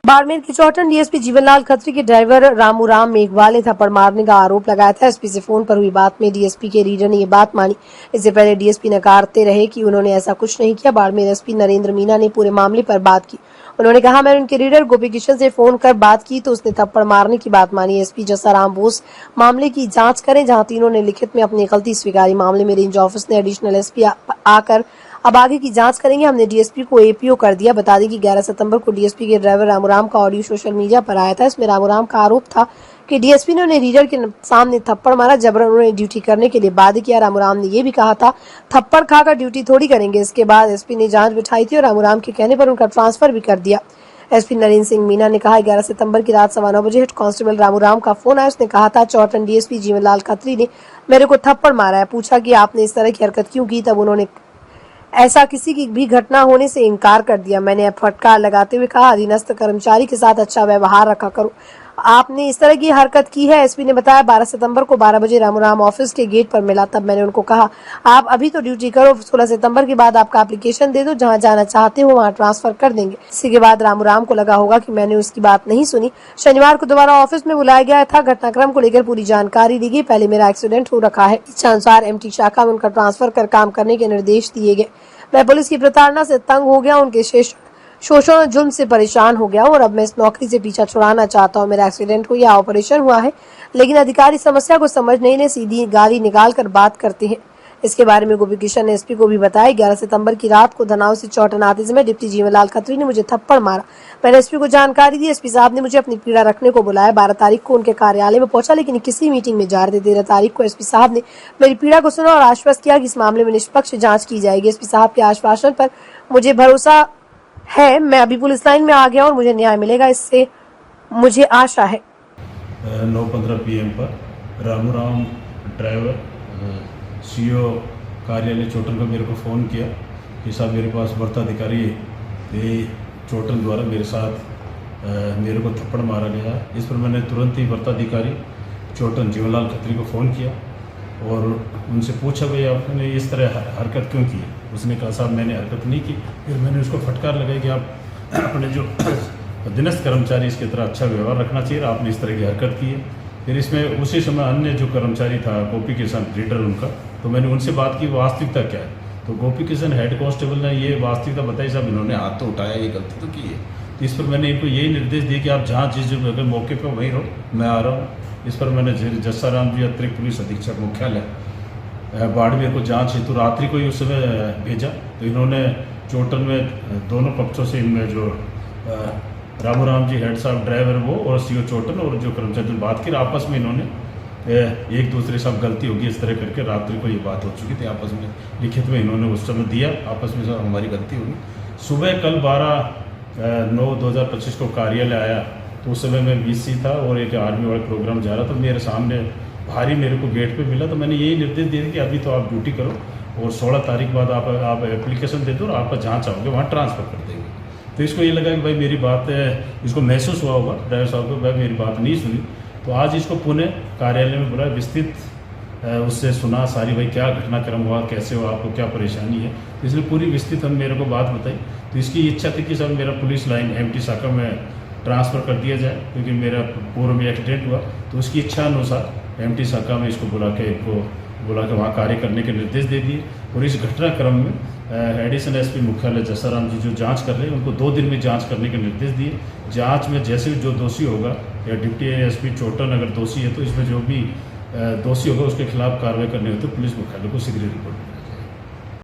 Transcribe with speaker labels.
Speaker 1: बाड़मेर के चौटन डीएसपी जीवनलाल खत्री के ड्राइवर रामूराम मेघवाल ने थप्पड़ मारने का आरोप लगाया था। एसपी से फोन पर हुई बात में डीएसपी के रीडर ने ये बात मानी। इससे पहले डीएसपी नकारते रहे कि उन्होंने ऐसा कुछ नहीं किया। बाड़मेर एसपी नरेंद्र मीना ने पूरे मामले पर बात की। उन्होंने कहा, मैंने उनके रीडर गोपी किशन से फोन कर बात की तो उसने थप्पड़ मारने की बात मानी। एसपी जसाराम बोस मामले की जांच करें, जहां तीनों ने लिखित में अपनी गलती स्वीकारी। मामले में रेंज ऑफिस ने एडिशनल एसपी आकर अब आगे की जांच करेंगे। हमने डीएसपी को एपीओ कर दिया। बता दें कि 11 सितंबर को डीएसपी के ड्राइवर रामूराम का ऑडियो सोशल मीडिया पर आया था। इसमें रामूराम का आरोप था कि डीएसपी ने उन्हें रीडर के सामने थप्पड़ मारा, जबरन उन्हें ड्यूटी करने के लिए बाध्य किया। रामूराम ने यह भी कहा था, थप्पड़ खाकर ड्यूटी थोड़ी करेंगे। इसके बाद एसपी ने जांच बिठाई थी और रामूराम के कहने पर उनका ट्रांसफर भी कर दिया। एसपी नरेंद्र सिंह मीना ने कहा, 11 सितंबर की रात 9:15 बजे हेड कांस्टेबल रामूराम का फोन आया। उसने कहा था, चौटन डीएसपी जीवनलाल खत्री ने मेरे को थप्पड़ मारा है। पूछा कि आपने इस तरह की हरकत क्यों की, तब उन्होंने ऐसा किसी की भी घटना होने से इनकार कर दिया। मैंने फटकार लगाते हुए कहा, अधीनस्थ कर्मचारी के साथ अच्छा व्यवहार रखा करो, आपने इस तरह की हरकत की है। एसपी ने बताया, 12 सितंबर को 12 बजे रामूराम ऑफिस के गेट पर मिला। तब मैंने उनको कहा, आप अभी तो ड्यूटी करो, 16 सितंबर के बाद आपका एप्लीकेशन दे दो, जहां जाना चाहते हो वहां ट्रांसफर कर देंगे। इसी के बाद रामूराम को लगा होगा कि मैंने उसकी बात नहीं सुनी। शनिवार को दोबारा ऑफिस में बुलाया गया था। घटनाक्रम को लेकर पूरी जानकारी दी गई। पहले मेरा एक्सीडेंट हो रखा है, इच्छा अनुसार एमटी शाखा में उनका ट्रांसफर कर काम करने के निर्देश दिए गए। मैं पुलिस की प्रताड़ना से तंग हो गया, उनके शोषण और जुल्म से परेशान हो गया और अब मैं इस नौकरी से पीछा छुड़ाना चाहता हूं। मेरा एक्सीडेंट हुआ या ऑपरेशन हुआ है, लेकिन अधिकारी समस्या को समझ नहीं ले सीधी गाली निकाल कर बात करते हैं। इसके बारे में गोपी किशन ने एसपी को भी बताया। 11 सितंबर की रात को धनाव से चौटन आते समय डिप्टी जीवनलाल खत्री ने मुझे थप्पड़ मारा। मैंने एसपी को जानकारी दी। एसपी साहब ने मुझे अपनी पीड़ा रखने को बुलाया। 12 तारीख को उनके कार्यालय में पहुंचा, लेकिन किसी मीटिंग में जा रहे थे। 13 तारीख को एसपी साहब ने मेरी पीड़ा को सुना और आश्वस्त किया कि इस मामले में निष्पक्ष जांच की जाएगी। एसपी साहब के आश्वासन पर मुझे भरोसा है। मैं अभी पुलिस लाइन में आ गया और मुझे न्याय मिलेगा, इससे मुझे आशा है।
Speaker 2: 9:15 PM पर रामूराम ड्राइवर सीओ कार्यालय चौटन का मेरे को फ़ोन किया कि साहब मेरे पास वर्ता अधिकारी है, चौटन द्वारा मेरे साथ मेरे को थप्पड़ मारा गया। इस पर मैंने तुरंत ही वर्ता अधिकारी चौटन जीवनलाल खत्री को फ़ोन किया और उनसे पूछा, भाई आपने इस तरह हरकत क्यों की। उसने कहा, साहब मैंने हरकत नहीं की। फिर मैंने उसको फटकार लगाई कि आप अपने जो अधीनस्थ कर्मचारी इसकी तरह अच्छा व्यवहार रखना चाहिए, आपने इस तरह की हरकत की है। फिर इसमें उसी समय अन्य जो कर्मचारी था गोपी किशन रीडर उनका, तो मैंने उनसे बात की वास्तविकता क्या है। तो गोपी किशन हेड कांस्टेबल ने ये वास्तविकता बताई, साहब इन्होंने हाथ तो उठाया, ये गलती तो की है। तो इस पर मैंने इनको यही निर्देश दिए कि आप जहाँ जिस अगर मौके पर वहीं रहो, मैं आ रहा हूँ। इस पर मैंने जसाराम जी अतिरिक्त पुलिस अधीक्षक मुख्यालय बाड़मेर को जांच हेतु रात्रि को ही उस समय भेजा। तो इन्होंने चौटन में दोनों पक्षों से इनमें जो रामूराम जी हेड साहब ड्राइवर वो और सीओ चौटन और जो कर्मचारी बात की, आपस में इन्होंने एक दूसरे से गलती होगी इस तरह करके रात्रि को ये बात हो चुकी थी। आपस में लिखित में इन्होंने उस समय दिया, आपस में सब हमारी गलती होगी। सुबह कल 12/9/2025 को कार्यालय आया तो उस समय मैं बीसी था और एक आर्मी वाला प्रोग्राम जा रहा था। मेरे सामने भारी मेरे को गेट पे मिला, तो मैंने यही निर्देश दिया कि अभी तो आप ड्यूटी करो और 16 तारीख बाद आप एप्लीकेशन दे दो और आप जहाँ चाहोगे वहाँ ट्रांसफ़र कर देंगे। तो इसको ये लगा कि भाई मेरी बात इसको महसूस हुआ होगा ड्राइवर साहब को, भाई मेरी बात नहीं सुनी। तो आज इसको पुणे कार्यालय में बुलाया, विस्तृत उससे सुना सारी, भाई क्या घटनाक्रम हुआ, कैसे हुआ, आपको क्या परेशानी है। तो इसने पूरी विस्तृत हम मेरे को बात बताई। तो इसकी इच्छा थी कि सब मेरा पुलिस लाइन एमटी शाखा में ट्रांसफ़र कर दिया जाए, क्योंकि मेरा पूर्व में एक्सीडेंट हुआ। तो उसकी इच्छा अनुसार एमटी शाखा में इसको बुला के वहाँ कार्य करने के निर्देश दे दिए। और इस घटनाक्रम में एडिशनल एसपी मुख्यालय जसाराम जी जो जांच कर रहे हैं, उनको 2 दिन में जांच करने के निर्देश दिए। जांच में जैसे भी जो दोषी होगा या डिप्टी एसपी चौटन अगर दोषी है तो इसमें जो भी दोषी होगा उसके खिलाफ कार्रवाई करनी हो तो पुलिस मुख्यालय को शीघ्र रिपोर्ट